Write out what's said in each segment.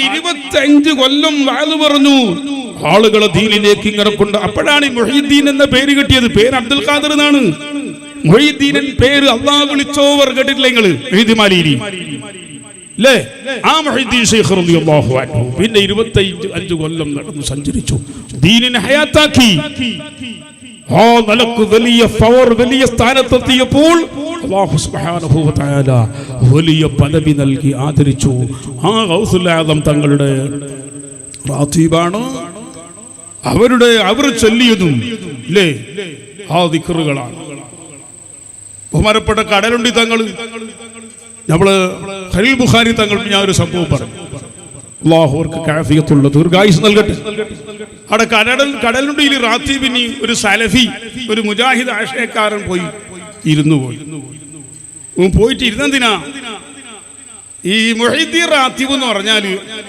25 കൊല്ലം വാല് പറഞ്ഞു, ആളുകളെ ദീനിലേക്ക് ഇങ്ങനെ കൊണ്ട്. അപ്പോഴാണ് മുഹീദ്ദീൻ എന്ന പേര് കിട്ടിയത്. പേര് അബ്ദുൽ ഖാദർ എന്നാണ്. മുഹീദ്ദീൻ പേര് അള്ളാഹ് വിളിച്ചോവർ കേട്ടിട്ടില്ല നിങ്ങള്? മുഹീദ്ദീൻ അല്ലേ? ആ മുഹീദ്ദീൻ ശൈഖ് റളിയല്ലാഹു അൻഹു പിന്നെ 25 കൊല്ലം നടന്നു സഞ്ചരിച്ചു, ദീനിനെ ഹയാത്താക്കി. ആ നിലക്ക് വലിയ പവർ, വലിയ സ്ഥാനത്തെത്തിയപ്പോൾ അല്ലാഹു സുബ്ഹാനഹു വ തആല വലിയ പദവി നൽകി ആദരിച്ചു. ആ ഗൗസുൽ ആദം തങ്ങളുടെ റാത്തീബാണ്. അവർ ചൊല്ലിയതും ഇല്ലേ ആ ദിക്റുകളാണ്. ബഹുമാനപ്പെട്ട കടലുണ്ടി തങ്ങൾ, നമ്മള് ഖലീൽ ബുഖാരി തങ്ങൾ, ഞാൻ ഒരു സംഭവം പറഞ്ഞു. അല്ലാഹു അവർക്ക് ആഫിയത്തുള്ള ദീർഘായുസ് നൽകട്ടെ. അവിടെ കടലുണ്ടിയിൽ റാത്തീബിന് ഒരു സലഫി, ഒരു മുജാഹിദ് ആശയക്കാരൻ പോയിട്ട് ഇരുന്നെന്തിനാ? ഈ മുഹീദ്ദീൻ റാത്തീബ് എന്ന് പറഞ്ഞാൽ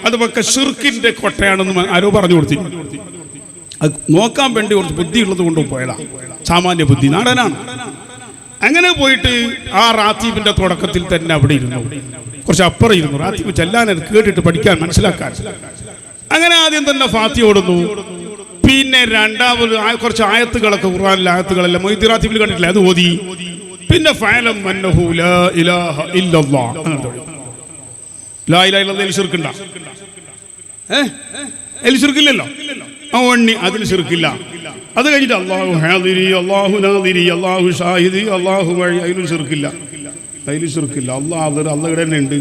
അത് ഒക്കെ ശിർക്കിന്റെ കൊട്ടയാണെന്ന് ആരോ പറഞ്ഞു കൊടുത്തു. അത് നോക്കാൻ വേണ്ടി കുറച്ച് ബുദ്ധിയുള്ളത് കൊണ്ട് പോയതാ, സാമാന്യ ബുദ്ധി, നാടനാണ്. അങ്ങനെ പോയിട്ട് ആ റാത്തീബിന്റെ തുടക്കത്തിൽ തന്നെ അവിടെ ഇരുന്നു, കുറച്ച് അപ്പുറം ഇരുന്നു. റാത്തീബ് ചെല്ലാൻ കേട്ടിട്ട് പഠിക്കാൻ മനസ്സിലാക്കാൻ. അങ്ങനെ ആദ്യം തന്നെ ഫാത്തിഹ ഓടുന്നു. പിന്നെ രണ്ടാമത് കുറച്ച് ആയത്തുകളൊക്കെ, ഖുർആനിലെ ആയത്തുകളെല്ലാം മുഹീദ്ദീൻ റാത്തീബിൽ കണ്ടിട്ടില്ല, അത് ഓതി. പിന്നെ ഫഅലം അന്നഹു ലാ ഇലാഹ ഇല്ലല്ലാഹ്, അങ്ങനെ തുടങ്ങി. ലാ ഇലാഹ ഇല്ലല്ലാഹ് ശിർക്കുണ്ടോ? അതിൽ ശിർക്കില്ലല്ലോ. അതിൽ ശിർക്കില്ല. അത് കഴിഞ്ഞിട്ട് അല്ലാഹു ഹാദിരി, അല്ലാഹു നാദിരി, അല്ലാഹു ഷാഹിദി, അല്ലാഹു വഴി, അതിലും ശിർക്കില്ല. അല്ലാഹ് ഇവിടെ തന്നെ ഉണ്ട്,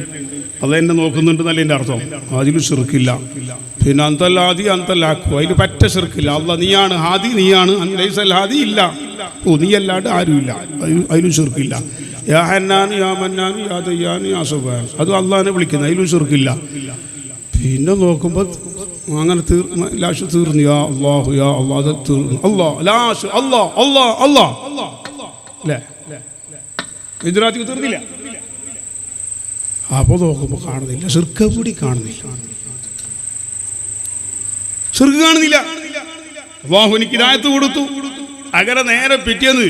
അത് എന്നെ നോക്കുന്നുണ്ട് എന്നല്ല എൻ്റെ അർത്ഥം. അതിലും ശിർക്കില്ല. പിന്നെ അന്തല്ലാദി അന്തല്ലാക്കു, അതിൽ പറ്റ ശിർക്കില്ല. അല്ലാഹ് നീയാണ് ഹാദി, നീയാണ് ലൈസൽ ഹാദി, ഇല്ല നീ അല്ലാണ്ട് ആരുമില്ല, അതിലും ശിർക്കില്ല. യാ ഹന്നാൻ, യാ മന്നാൻ, യാ ദയ്യാൻ, യാ സുബ്ഹാൻ, അത് അള്ളാഹിനെ വിളിക്കുന്നത്, അതിലും ശിർക്കില്ല. പിന്നെ നോക്കുമ്പോൾ അങ്ങനെ ലാസ്റ്റ് തീർന്നു. യാ അല്ലാഹു യാ അല്ലാഹ്, തീർന്നു. ലാസ്റ്റ് അല്ലാഹ് അല്ലേ? ഗുജറാത്തി തീർന്നില്ല. അപ്പോൾ നോക്കുമ്പോൾ കാണുന്നില്ല, ശിർക്ക് കൂടി കാണുന്നില്ല. അല്ലാഹു എനിക്ക് ഹിദായത്ത് കൊടുത്തു. അങ്ങനെ നേരെ പിറ്റേന്ന്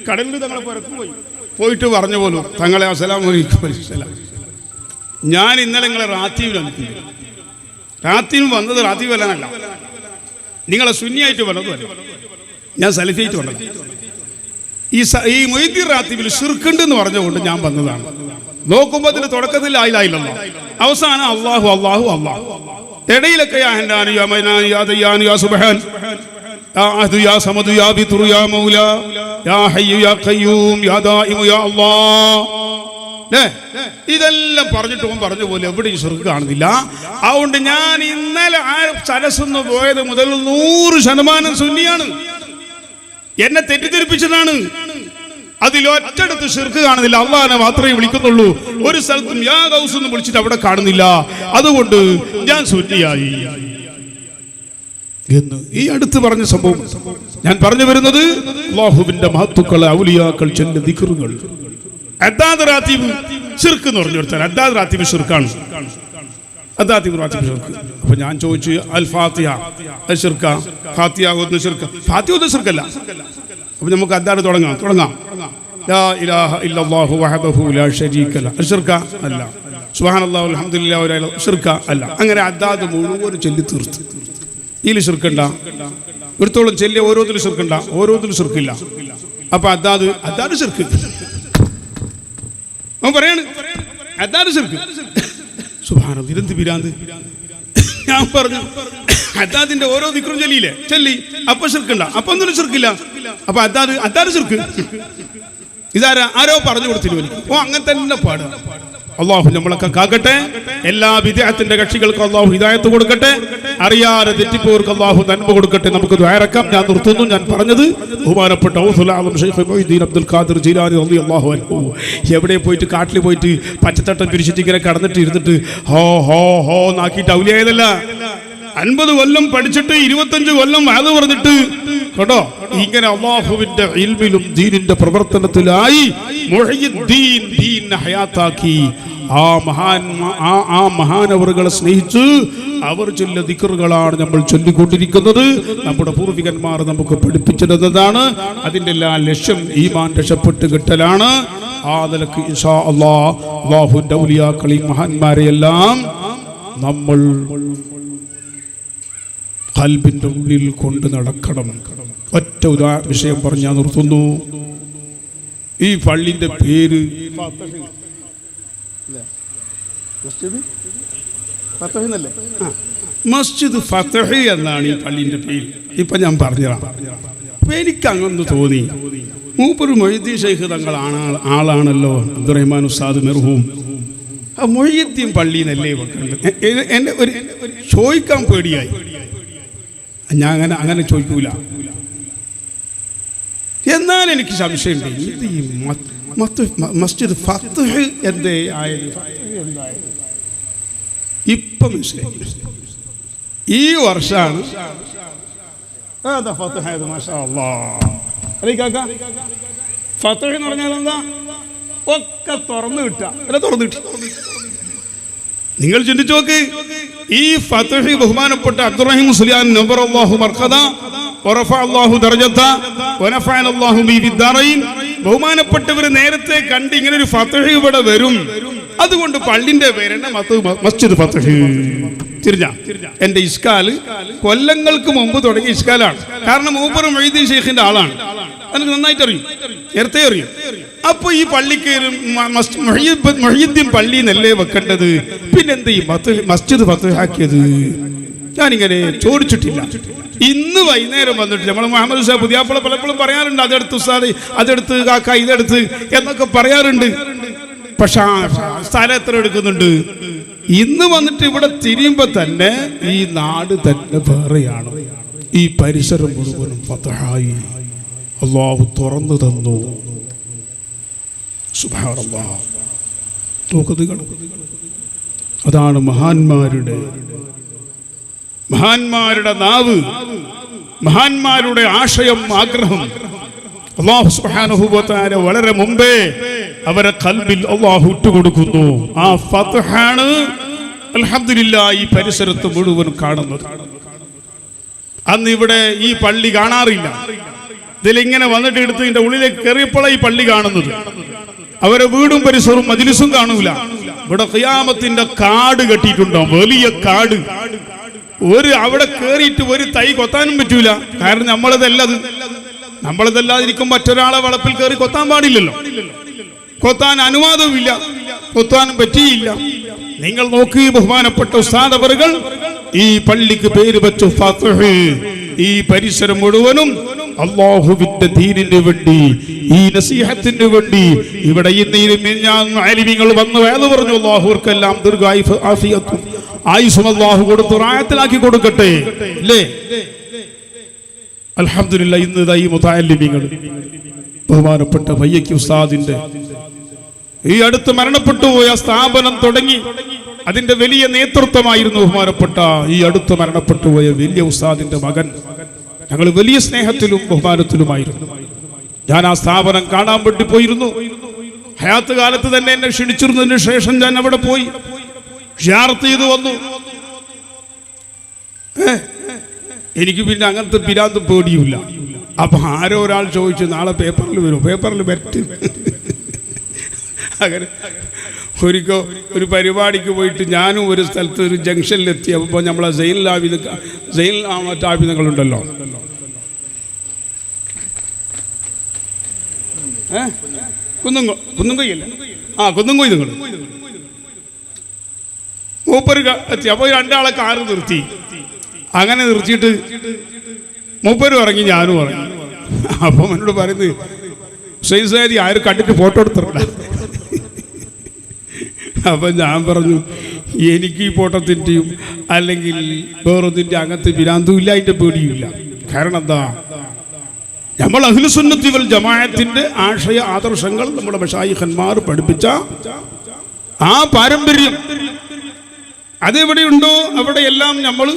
കടലിൽ തങ്ങളെ പോയിട്ട് പറഞ്ഞ പോലും, തങ്ങളെ അസ്സലാമു അലൈക്കും. ഞാൻ ഇന്നലെ നിങ്ങളെ റാത്തീബിൽ വന്നിട്ടുണ്ട്. റാത്തീബ് വന്നത് റാത്തീബ് വരാനല്ല, നിങ്ങളെ സുന്നിയായിട്ട് വന്നതല്ല, ഞാൻ സലഫിയായിട്ട് വന്നത്. ഈ മുഹീദ്ദീൻ റാത്തീബിൽ ശിർക്കുണ്ട് എന്ന് പറഞ്ഞുകൊണ്ട് ഞാൻ വന്നതാണ്. നോക്കുമ്പോൾ അതിന്റെ തുടക്കത്തിൽ ലാ ഇലാഹ ഇല്ലല്ലാഹ്, അവസാനം അല്ലാഹു അല്ലാഹു അല്ലാഹ്, ഇടയിലൊക്കെ യാ ഹന്നാൻ, യാ മനാൻ, യാ ദയ്യാൻ, യാ സുബ്ഹാൻ, യാ അഹദ്, യാ സമദ്, യാ ബിത്റു, യാ മൗല, യാ ഹയ്യു, യാ ഖയ്യൂം, യാ ദായിമു, യാ അല്ലാഹ്. ഇതെല്ലാം പറഞ്ഞിട്ട് പറഞ്ഞ പോലെ എവിടെയും ശിർക്ക് കാണുന്നില്ല. അതുകൊണ്ട് ഞാൻ ഇന്നലെ ആ സരസ്സെന്ന് പോയത് മുതൽ 100% സുന്നിയാണ്. എന്നെ തെറ്റിദ്ധരിപ്പിച്ചതാണ്. അതിലൊറ്റടുത്ത് ശിർക്ക് കാണുന്നില്ല, അള്ളാഹിനെ മാത്രമേ വിളിക്കുന്നുള്ളൂ. ഒരു സ്ഥലത്തും യാ ഗൗസ് എന്ന് വിളിച്ചിട്ട് അവിടെ കാണുന്നില്ല. അതുകൊണ്ട് ഞാൻ സുന്നിയായി എന്ന് ഈ അടുത്ത് പറഞ്ഞ സംഭവം ഞാൻ പറഞ്ഞു വരുന്നത്. അല്ലാഹുവിന്റെ മഹത്തുക്കൾ, ഔലിയാക്കൾ ചെല്ലുന്ന ദിക്റുകൾ. അദ്ദാദ് റാത്തീബ് ശിർക്ക് എന്ന് പറഞ്ഞു കൊടുത്താൽ അദ്ദാദ് റാത്തീബ് ശിർക്കാണ്. അദ്ദാദ് റാത്തീബ് ശിർക്ക്. അപ്പൊ ഞാൻ ചോദിച്ചു, അൽ ഫാത്തിഹ അത് ശിർക്കാ? ഫാത്തിഹ ഓതുന്നത് ശിർക്കാ? ഫാത്തിഹ ഓതുന്നത് ശിർക്കല്ല. അപ്പൊ നമുക്ക് അദ്ദാദ് തുടങ്ങാം. ലാ ഇലാഹ ഇല്ലല്ലാഹു വഹദഹു ലാ ശരീക ലഹു, അത് ശിർക്കാ? അല്ല. സുബ്ഹാനല്ലാഹി വൽഹംദുലില്ലാഹി വലാ ഇലാഹ, ശിർക്കാ? അല്ല. അങ്ങനെ അദ്ദാദ് മുഴുവൻ ചൊല്ലി തീർത്തു. ഇതിൽ ശിർക്കുണ്ട? ഇടത്തോളം ചെല്ലിയ ഓരോന്നിലും ശിർക്കുണ്ട? ഓരോന്നിലും ശിർക്കില്ല. അപ്പൊ അദ്ദാദ് ശിർക്ക്. അവൻ പറയാണ് അദ്ദാദ് ശിർക്ക്. സുബ്ഹാനല്ലാഹ്, ഇതെന്ത് പിരാന്ത്? ഞാൻ പറഞ്ഞു അദ്ദാദിന്റെ ഓരോ ദിക്റും ചൊല്ലി അപ്പൊ ശിർക്കുണ്ട? അപ്പൊ ഒന്നും ശിർക്കില്ല. അപ്പൊ അദ്ദാദ് ശിർക്ക്. ആരോ പറഞ്ഞു കൊടുത്തില്ല. അങ്ങനെ തന്നെ പാടുക. അല്ലാഹു നമ്മളൊക്കെ കാക്കട്ടെ. എല്ലാ ബിദ്അത്തിന്റെ കക്ഷികൾക്കും അല്ലാഹു ഹിദായത്ത് കൊടുക്കട്ടെ. അറിയാതെ തെറ്റിപ്പോർക്ക് അല്ലാഹു നന്മ കൊടുക്കട്ടെ. നമുക്ക് ദുആറക്കാം. ഞാൻ നിർത്തുന്നു. ഞാൻ പറഞ്ഞത് ബഹുമാനപ്പെട്ട ഗൗസുൽ ആദം ശൈഖ് മുഈദ്ദീൻ അബ്ദുൽ ഖാദിർ ജീലാനി റളിയല്ലാഹു അൻഹു എവിടെ പോയിട്ട് കാട്ടിൽ പോയിട്ട് പച്ചത്തട്ടം പിരിച്ചിട്ട് ഇങ്ങനെ കടന്നിട്ട് ഇരുന്നിട്ട് ഹോ ഹോ ഹോ നാക്കിയിട്ട് ഔലിയായതല്ല. 50 കൊല്ലം പഠിച്ചിട്ട് 25 കൊല്ലം അത് പറഞ്ഞിട്ട് കേട്ടോ ഇങ്ങനെ അല്ലാഹുവിന്റെ ഇൽമിലും ദീനിന്റെ പ്രവർത്തനത്തിലായി മുഹയ്യിദ്ദീൻ ദീനിനെ ഹയാത്താക്കി. ആ മഹാനവറുകളെ സ്നേഹിച്ച് അവർ ചൊല്ല ദിക്റുകളാണ് നമ്മൾ ചൊല്ലിക്കൊണ്ടിരിക്കുന്നത്. നമ്മുടെ പൂർവികന്മാർ നമുക്ക് പഠിപ്പിച്ചിരുന്നതാണ്. അതിൻ്റെ എല്ലാ ലക്ഷ്യം ഈമാൻ രക്ഷപ്പെട്ട് കിട്ടലാണ്. ആ നിലക്ക് ഇൻഷാ അല്ലാഹ് അല്ലാഹുവിന്റെ ഔലിയാക്കളെയും മഹാന്മാരെയെല്ലാം നമ്മൾ ഖൽബിന്റെ ഉള്ളിൽ കൊണ്ട് നടക്കണം. ഒറ്റ വിഷയം പറഞ്ഞാൽ നിർത്തുന്നു. ഈ പള്ളിന്റെ പേര് മസ്ജിദ് ഫതഹ് എന്നാണ് ഈ പള്ളിന്റെ പേര്. ഇപ്പൊ ഞാൻ പറഞ്ഞതാണ്. അപ്പൊ എനിക്ക് അങ്ങൊന്ന് തോന്നി, മൂപ്പര് മൊയ്തീൻ ശൈഖ് തങ്ങൾ ആളാണല്ലോ, അബ്ദുറഹ്മാൻ ഉസ്താദ് മെർഹൂം. മൊയ്തീൻ പള്ളി എന്നല്ലേ വെക്കേണ്ടത്? എന്നെ ഒരു ചോദിക്കാൻ പേടിയായി. ഞാൻ അങ്ങനെ ചോദിക്കൂല. എന്നാൽ എനിക്ക് സംശയമുണ്ട്, ഇത് ഈ മസ്ജിദ് ഫതഹ് എന്തേ ആയത്? ഇപ്പൊ മനസ്സിലായി. ഈ വർഷമാണ് ഫതഹ് എന്ന് പറഞ്ഞാൽ എന്താ? ഒക്കെ തുറന്നു കിട്ടുക. തുറന്നു കിട്ടി. നിങ്ങൾ ചിന്തിച്ചു നോക്ക്. ഈ ഫതഹ് ബഹുമാനപ്പെട്ട അബ്ദുറഹീം മുസ്ലിയാൻ നവറല്ലാഹു മർഖദ വറഫഅല്ലാഹു ദർജത വനഫഅനല്ലാഹു ബി ഫിദ്ദാറൈൻ, ബഹുമാനപ്പെട്ടവർ നേരത്തെ കണ്ട് ഇങ്ങനെ ഒരു ഫതഹ് ഇവിടെ വരും. അതുകൊണ്ട് പള്ളിന്റെ പേരെന്നെ മസ്ജിദ് ഫതഹ്. തിരിഞ്ഞ എന്റെ ഇസ്കാല് കൊല്ലങ്ങൾക്ക് മുമ്പ് തുടങ്ങിയ ഇസ്കാലാണ്. കാരണം മൂപ്പർ മൊയ്തീൻ ശൈഖിന്റെ ആളാണ്. എനിക്ക് നന്നായിട്ട് അറിയും, നേരത്തെ അറിയും. അപ്പൊ ഈ പള്ളിക്ക് മൊഹീദ്ദീൻ പള്ളി എന്നല്ലേ വെക്കേണ്ടത്? പിന്നെന്ത് ഈ മസ്ജിദ് ഫതഹ് ആക്കിയത്? ഞാനിങ്ങനെ ചോദിച്ചിട്ടില്ല. ഇന്ന് വൈകുന്നേരം വന്നിട്ട് നമ്മൾ മുഹമ്മദ് സാഹിബ് പുതിയാപ്പള പലപ്പോഴും പറയാറുണ്ട്, അതെടുത്ത് ഉസ്താദ്, അതെടുത്ത് കാക്ക, ഇതെടുത്ത് എന്നൊക്കെ പറയാറുണ്ട്. പക്ഷെ സ്ഥലം എത്ര എടുക്കുന്നുണ്ട്? ഇന്ന് വന്നിട്ട് ഇവിടെ തിരിയുമ്പോ തന്നെ ഈ നാട് തന്നെ വേറെയാണ്. ഈ പരിസരം മുഴുവനും ഫതഹായി. അല്ലാഹു തുറന്നു തന്നു. സുബ്ഹാനല്ലാഹ്. അതാണ് മഹാന്മാരുടെ നാവ്, മഹാന്മാരുടെ ആശയം, ആഗ്രഹം. അല്ലാഹു സുബ്ഹാനഹു വ തആല വളരെ മുമ്പേ അവരെ ഖൽബിൽ അല്ലാഹു ഇട്ടുകൊടുക്കുന്നു. ആ ഫതഹാണ് അൽഹംദുലില്ലാഹ് ഈ പരിസരത്ത് മുഴുവൻ കാണുന്നത്. അന്ന് ഇവിടെ ഈ പള്ളി കാണാറില്ല. ഇതിലിങ്ങനെ വന്നിട്ട് എടുത്ത് ഇതിന്റെ ഉള്ളിലേക്ക് കയറിയപ്പോഴാണ് ഈ പള്ളി കാണുന്നത്. അവരെ വീടും പരിസരവും മജ്ലിസും കാണൂല. ഇവിടെ ഖിയാമത്തിന്റെ കാട് കെട്ടിയിട്ടുണ്ടോ? വലിയ കാട്. അവിടെ കയറിയിട്ട് ഒരു തൈ കൊത്താനും പറ്റൂല. കാരണം നമ്മളതല്ലാതിരിക്കും മറ്റൊരാളെ വളപ്പിൽ കയറി കൊത്താൻ പാടില്ലല്ലോ. കൊത്താൻ അനുവാദവുമില്ല, കൊത്താനും പറ്റിയില്ല. നിങ്ങൾ നോക്കി, ബഹുമാനപ്പെട്ട ഉസ്താദ് അവറുകൾ ഈ പള്ളിക്ക് പേര് വെച്ചു ഫതഹ്. ഈ പരിസരം മുഴുവനും അല്ലാഹുവിന്റെ ദീനിന് വേണ്ടി, ഈ നസീഹത്തിന് വേണ്ടി ഇവിടെ ആലിമീങ്ങൾ വന്ന് വേദ പറഞ്ഞു. അല്ലാഹുവർക്കെല്ലാം ദീർഘായുസ്സും ആയുസ്സും അല്ലാഹു കൊടുത്തു റായത്തിലാക്കി കൊടുക്കട്ടെ. അല്ലേ? അൽഹംദുലില്ലാഹ്. ഇന്ന് ഈ മുതഅല്ലിമീങ്ങൾ ബഹുമാനപ്പെട്ട വയ്യക്കി ഉസ്താദിന്റെ ഈ അടുത്ത് മരണപ്പെട്ടു പോയ സ്ഥാപനം തുടങ്ങി അതിന്റെ വലിയ നേതൃത്വമായിരുന്നു ബഹുമാനപ്പെട്ട ഈ അടുത്ത് മരണപ്പെട്ടു പോയ വലിയ ഉസ്താദിന്റെ മകൻ. ഞങ്ങൾ വലിയ സ്നേഹത്തിലും ബഹുമാനത്തിലുമായിരുന്നു. ഞാൻ ആ സ്ഥാപനം കാണാൻ വേണ്ടി പോയിരുന്നു. ഹയാത്ത് കാലത്ത് തന്നെ എന്നെ ക്ഷണിച്ചിരുന്നതിന് ശേഷം ഞാൻ അവിടെ പോയി സിയാറത്ത് ചെയ്തു വന്നു. എനിക്ക് പിന്നെ അങ്ങനത്തെ പിരാന്തും പേടിയുമില്ല. അപ്പൊ ആരോ ഒരാൾ ചോദിച്ചു, നാളെ പേപ്പറിൽ വരും. പേപ്പറിൽ വരട്ട്. അങ്ങനെ ഒരു പരിപാടിക്ക് പോയിട്ട് ഞാനും ഒരു സ്ഥലത്ത് ഒരു ജംഗ്ഷനിലെത്തി. അപ്പോൾ നമ്മളെ സൈനുൽ ആബിദുകളുണ്ടല്ലോ, കുന്നുംകൊയ്യല്ലേ? കുന്നുംകൊയ് നിങ്ങൾ മൂപ്പര് എത്തി. അപ്പോൾ രണ്ടാളെ കാറ് നിർത്തി. അങ്ങനെ നിർത്തിയിട്ട് മൂപ്പരും ഇറങ്ങി, ഞാനും ഇറങ്ങി. അപ്പം എന്നോട് പറയുന്നത്, ഹുസൈൻ സാരി ആരും കണ്ടിട്ട് ഫോട്ടോ എടുത്തിട്ടില്ല. അപ്പം ഞാൻ പറഞ്ഞു, എനിക്ക് ഈ ഫോട്ടത്തിൻ്റെയും അല്ലെങ്കിൽ വേറൊന്നിൻ്റെ അങ്ങനത്തെ വിരാന്തും ഇല്ല, അതിൻ്റെ പേടിയുമില്ല. കാരണം എന്താ? നമ്മൾ അഹ്ലുസുന്നത്തി വൽ ജമാഅത്തിന്റെ ആശയ ആദർശങ്ങൾ നമ്മുടെ മശായിഖന്മാർ പഠിപ്പിച്ച ആ പാരമ്പര്യം അതെവിടെയുണ്ടോ അവിടെയെല്ലാം നമ്മൾ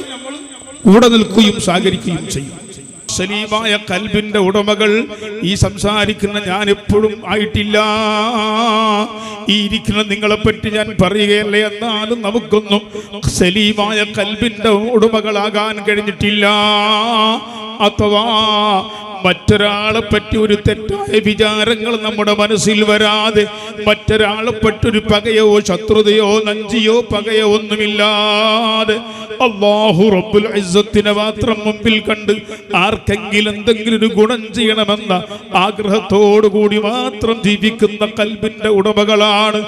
കൂടെ നിൽക്കുകയും സഹകരിക്കുകയും ചെയ്യും. സലീമായ കൽബിന്റെ ഉടമകൾ ഈ സംസാരിക്കുന്ന ഞാൻ എപ്പോഴും ആയിട്ടില്ല. ഈ ഇരിക്കുന്ന നിങ്ങളെപ്പറ്റി ഞാൻ പറയുകയല്ലേ, എന്നാലും നമുക്കൊന്നും സലീമായ കൽബിന്റെ ഉടമകളാകാൻ കഴിഞ്ഞിട്ടില്ല. അഥവാ മറ്റൊരാളെ പറ്റി ഒരു തെറ്റായ വിചാരങ്ങൾ നമ്മുടെ മനസ്സിൽ വരാതെ, മറ്റൊരാളെ പറ്റൊരു പകയോ ശത്രുതയോ നഞ്ചിയോ പകയോ ഒന്നുമില്ലാതെ അല്ലാഹു റബ്ബുൽ ഇസ്സത്തിനെ മാത്രം മുമ്പിൽ കണ്ട് ആർക്കെങ്കിലും എന്തെങ്കിലും ഒരു ഗുണം ചെയ്യണമെന്ന ആഗ്രഹത്തോടു കൂടി മാത്രം ജീവിക്കുന്ന കൽബിന്റെ ഉടമകളാണ്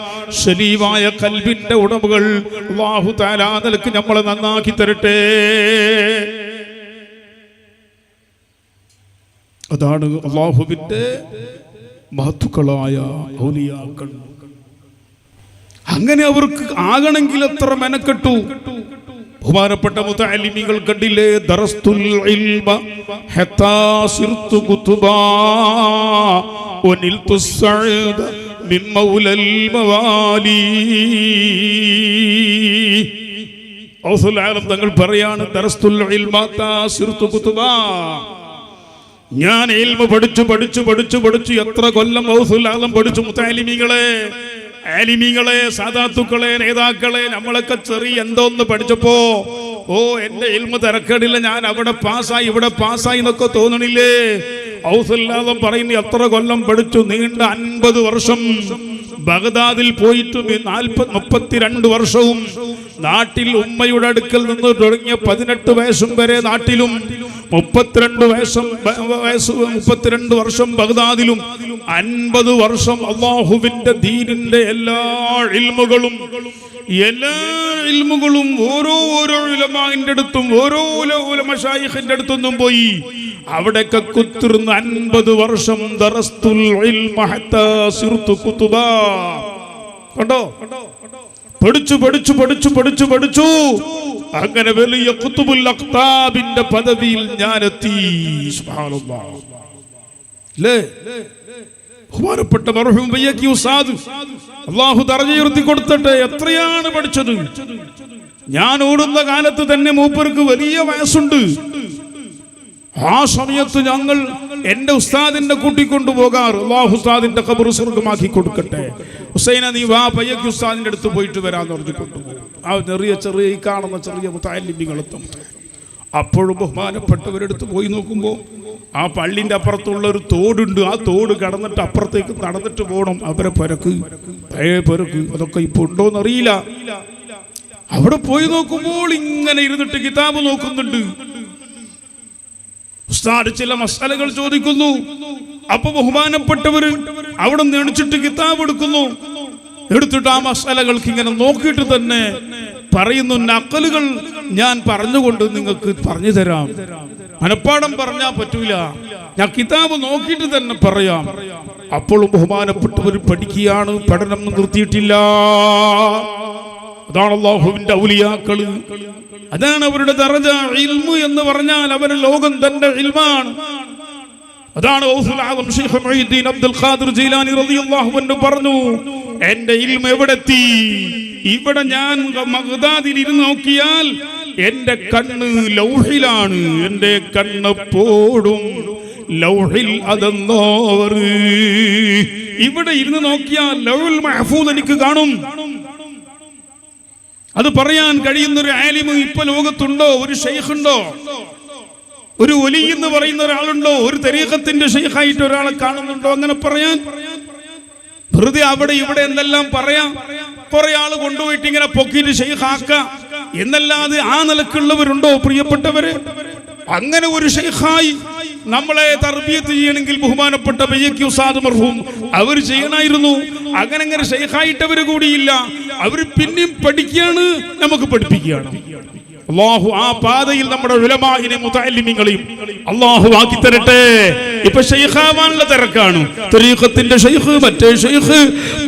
ശരീവായ കൽബിന്റെ ഉടമകൾ. അല്ലാഹു തആല നിലക്ക് നമ്മളെ നന്നാക്കി തരട്ടെ. അതാണ് അല്ലാഹുവിന്റെ മഹത്തുക്കളായ ഔലിയാക്കൾ. അങ്ങനെ അവർക്ക് ആകണമെങ്കിൽ എത്ര മെനക്കെട്ടു. ബഹുമാനപ്പെട്ട മുതഅല്ലിമീങ്ങൾ കണ്ടില്ലേ, ദറസ്തുൽ ഇൽമ ഹത്താ സിർതു കുതുബാ വനിൽതു സഅദ മിൻ മൗലൽ മവാലി. ഔസുൽ ആലം തങ്ങൾ പറയാണ്, ദറസ്തുൽ ഇൽമ ഹത്താ സിർതു കുതുബാ, ഞാൻ ഇൽമ പഠിച്ചു എത്ര കൊല്ലം ഔസുൽ ആലം പഠിച്ചു. മുതഅല്ലിമീങ്ങളെ, ആലിമീങ്ങളെ, സാദാത്തുക്കളെ, നേതാക്കളെ, നമ്മളൊക്കെ ചെറിയ എന്തോന്ന് പഠിച്ചപ്പോ എന്റെ ഇൽമ തിരക്കേടില്ല, ഞാൻ അവിടെ പാസ്സായി ഇവിടെ പാസ്സായി എന്നൊക്കെ തോന്നണില്ലേ? ഔസുൽ ആലം പറയുന്നു എത്ര കൊല്ലം പഠിച്ചു. നീണ്ട 50 വർഷം ബഗ്ദാദിൽ പോയിട്ട് 32 വർഷവും നാട്ടിൽ ഉമ്മയുടെ അടുക്കൽ നിന്ന് തുടങ്ങിയ 18 വയസ്സും വരെ നാട്ടിലും 32 വർഷം ബഗ്ദാദിലും 50 വർഷം അല്ലാഹുവിന്റെ ദീനിന്റെ എല്ലാ ഇൽമുകളും ഓരോ ഉലമാഇന്റെ അടുത്തും ഓരോ മശായിഖിന്റെ അടുത്തൊന്നും പോയി അവിടെയൊക്കെ കുത്തിരുന്ന് 50 വർഷം ദറസ്തുൽ ഇൽമ ഹത്താ സിർതു കുതുബാ. കണ്ടോ, പഠിച്ചു അങ്ങനെ വലിയ ഖുതുബുൽ അഖ്താബിന്റെ പദവിയിൽ ഞാൻ എത്തി. സുബ്ഹാനല്ലാഹ്. ല്ലേ, ബഹുമാനപ്പെട്ട മർഹൂം ബയ്യക്കി ഉസ്താദ് അല്ലാഹു ദർജ ഉയർത്തി കൊടുത്തട്ടെ. എത്രയാണ് പഠിച്ചത്. ഞാൻ ഓടുന്ന കാലത്ത് തന്നെ മൂപ്പർക്ക് വലിയ വയസ്സുണ്ട്. ആ സമയത്ത് ഞങ്ങൾ എന്റെ ഉസ്താദിന്റെ കൂട്ടിക്കൊണ്ടു പോകാറ്. അല്ലാഹു ഉസ്താദിന്റെ ഖബർ സ്വർഗ്ഗമാക്കി കൊടുക്കട്ടെ. ഹുസൈന, നീ വാ, പയ്യക്ക് ഉസ്താദിന്റെ അടുത്ത് പോയിട്ട് വരാന്ന് പറഞ്ഞു കൊണ്ടുപോകും. ആ ചെറിയ ഈ കാണുന്ന ചെറിയ മുതഅല്ലിമീങ്ങളെത്തും. അപ്പോഴും ബഹുമാനപ്പെട്ടവരെടുത്ത് പോയി നോക്കുമ്പോൾ ആ പള്ളിന്റെ അപ്പുറത്തുള്ള ഒരു തോടുണ്ട്. ആ തോട് കടന്നിട്ട് അപ്പുറത്തേക്ക് നടന്നിട്ട് പോകണം. അവരെ പഴയ പെരക്ക് അതൊക്കെ ഇപ്പൊ ഉണ്ടോന്ന് അറിയില്ല. അവിടെ പോയി നോക്കുമ്പോൾ ഇങ്ങനെ ഇരുന്നിട്ട് കിതാബ് നോക്കുന്നുണ്ട്. ഉസ്താദ് ചില മസാലകൾ ചോദിക്കുന്നു. അപ്പൊ ബഹുമാനപ്പെട്ടവര് അവിടെ നിന്ന് എണിച്ചിട്ട് കിതാബ് എടുത്തിട്ട് ആ മസാലകൾക്ക് ഇങ്ങനെ നോക്കിയിട്ട് തന്നെ പറയുന്നു, നഖലുകൾ ഞാൻ പറഞ്ഞുകൊണ്ട് നിങ്ങൾക്ക് പറഞ്ഞു തരാം, മനപ്പാടം പറഞ്ഞാൽ പറ്റൂല, ഞാൻ കിതാബ് നോക്കിയിട്ട് തന്നെ പറയാം. അപ്പോഴും ബഹുമാനപ്പെട്ടവർ പഠിക്കുകയാണ്, പഠനം നിർത്തിയിട്ടില്ല. അതാണ് അല്ലാഹുവിന്റെ ഔലിയാക്കള്, അതാണ് അവരുടെ ദറജ. ഇൽമു എന്ന് പറഞ്ഞാൽ അവരുടെ ലോകം തന്നെ ഇൽമാണ്. അതാണ് ഔസുൽ ആദം ശൈഖ് മുഈദ്ദീൻ അബ്ദുൽ ഖാദിർ ജീലാനി റളിയല്ലാഹു അൻഹു പറഞ്ഞു, എന്റെ ഇൽമു എവിടെത്തി? ഇവിടെ ഞാൻ ബഗ്ദാദിൽ ഇരുന്ന് നോക്കിയാൽ എന്റെ കണ്ണ് ലൗഹിലാണ്, എന്റെ കണ്ണെപ്പോഴും ലൗഹിൽ അതെന്നോവർ. ഇവിടെ ഇരുന്ന് നോക്കിയാൽ ലൗഹുൽ മഹ്ഫൂദ് എനിക്ക് കാണും. അത് പറയാൻ കഴിയുന്നൊരു ആലിമ് ഇപ്പൊ ലോകത്തുണ്ടോ? ഒരു ശൈഖുണ്ടോ? ഒരു വലി എന്ന് പറയുന്ന ഒരാളുണ്ടോ? ഒരു തരീഖത്തിന്റെ ശൈഖായിട്ട് ഒരാളെ കാണുന്നുണ്ടോ? അങ്ങനെ പറയാൻ വെറുതെ അവിടെ ഇവിടെ എന്തെല്ലാം പറയാം. കുറെ ആള് കൊണ്ടുപോയിട്ട് ഇങ്ങനെ പൊക്കിയിട്ട് ശൈഖാക്ക എന്നല്ലാതെ ആ നിലക്കുള്ളവരുണ്ടോ പ്രിയപ്പെട്ടവര്? അങ്ങനെ ഒരു ശൈഖായി നമ്മളെ തർബിയത്ത് ചെയ്യണമെങ്കിൽ ബഹുമാനപ്പെട്ട ബയ്യക്കി ഉസ്താദ് മർഹൂം അവർ ചെയ്യണമായിരുന്നു. അങ്ങനെ ശൈഖായിട്ടവര് കൂടിയില്ല. അവര് പിന്നെയും പഠിക്കുകയാണ്, നമുക്ക് പഠിപ്പിക്കുകയാണ്. അല്ലാഹു ആ പാതയിൽ നമ്മുടെ ഉലമാഇനെ മുതഅല്ലിമീങ്ങളെയും അല്ലാഹു ആക്കി തരട്ടെ. ഇപ്പൊ ശൈഖാവാനുള്ള തിരക്കാണ്. തരീഖത്തിന്റെ ശൈഖ്, മറ്റേ ശൈഖ്,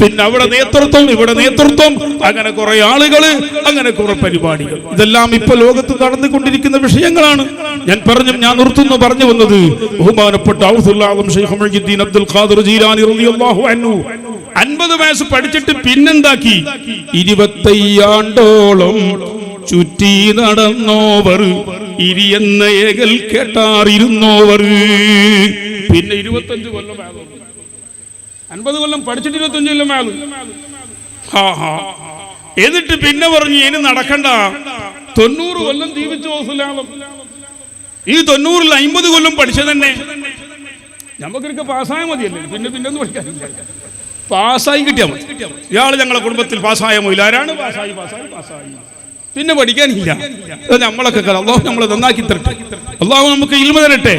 പിന്നെ അവിടെ നേതൃത്വം, ഇവിടെ നേതൃത്വം, അങ്ങനെ കുറെ ആളുകള്, അങ്ങനെ കുറെ പരിപാടികൾ. ഇതെല്ലാം ഇപ്പൊ ലോകത്ത് നടന്നുകൊണ്ടിരിക്കുന്ന വിഷയങ്ങളാണ്. ഞാൻ പറഞ്ഞു വന്നത് ബഹുമാനപ്പെട്ട ഔസുൽ ആദം ശൈഖ് മുഈദ്ദീൻ അബ്ദുൽ ഖാദിർ ജീലാനി റളിയല്ലാഹു അൻഹു 50 വയസ്സ് പഠിച്ചിട്ട് പിന്നെന്താക്കി? 25 ആണ്ടോളം ചുറ്റി നടന്നോവർ, ഇരിയെന്ന ഏകൽ കേട്ടാറിരുന്നോവർ. പിന്നെ 25 കൊല്ലം, 50 കൊല്ലം പഠിച്ചിട്ട് 25 കൊല്ലം ആകും. എന്നിട്ട് പിന്നെ പറഞ്ഞു ഇനി നടക്കണ്ട, 90 കൊല്ലം ജീവിച്ചു ഔസുൽ ആദം. ഈ 90-ൽ 50 കൊല്ലം പഠിച്ചതന്നെ. നമുക്കൊക്കെ പാസ്സായ മതിയല്ലേ, പിന്നെ പിന്നെ ഒന്നും പഠിക്കാനില്ല. പാസ്സായി കിട്ടിയാൽ മതി. ഇയാൾ ഞങ്ങളെ കുടുംബത്തിൽ പാസ്സായമോ ഇല്ല, ആരാണ് പാസ്സായി പിന്നെ പഠിക്കാനില്ല. നമ്മളൊക്കെ അള്ളാഹു നമ്മളെ നന്നാക്കി തരട്ടെ, അള്ളാഹു നമുക്ക് ഇൽമ തരട്ടെ.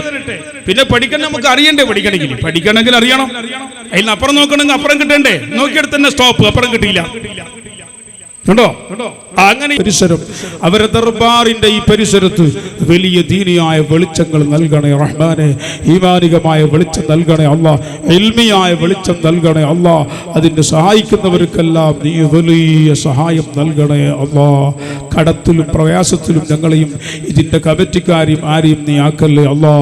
പിന്നെ പഠിക്കാൻ നമുക്ക് അറിയണ്ടേ, പഠിക്കണമെങ്കിൽ അറിയണം. അതിനപ്പുറം നോക്കണമെങ്കിൽ അപ്പുറം കിട്ടണ്ടേ, നോക്കിയെടുത്ത് തന്നെ സ്റ്റോപ്പ്, അപ്പുറം കിട്ടിയില്ല കണ്ടോ. അങ്ങനെ പരിസരം അവരെ ദർബാറിന്റെ ഈ പരിസരത്ത് വലിയ ദീനിയായ വെളിച്ചങ്ങൾ നൽകണേ റഹ്മാനെ, ഈമാനികമായ വെളിച്ചം നൽകണേ അല്ലാ, ഇൽമിയായ വെളിച്ചം നൽകണേ അല്ലാ. അതിന്റെ സഹായിക്കുന്നവർക്കെല്ലാം നീ വലിയ സഹായം നൽകണേ അല്ലാ. കടത്തിലും പ്രയാസത്തിലും ഞങ്ങളെയും ഇതിന്റെ കമ്മിറ്റിക്കാരെയും ആരെയും നീ ആക്കല്ലേ അല്ലാ.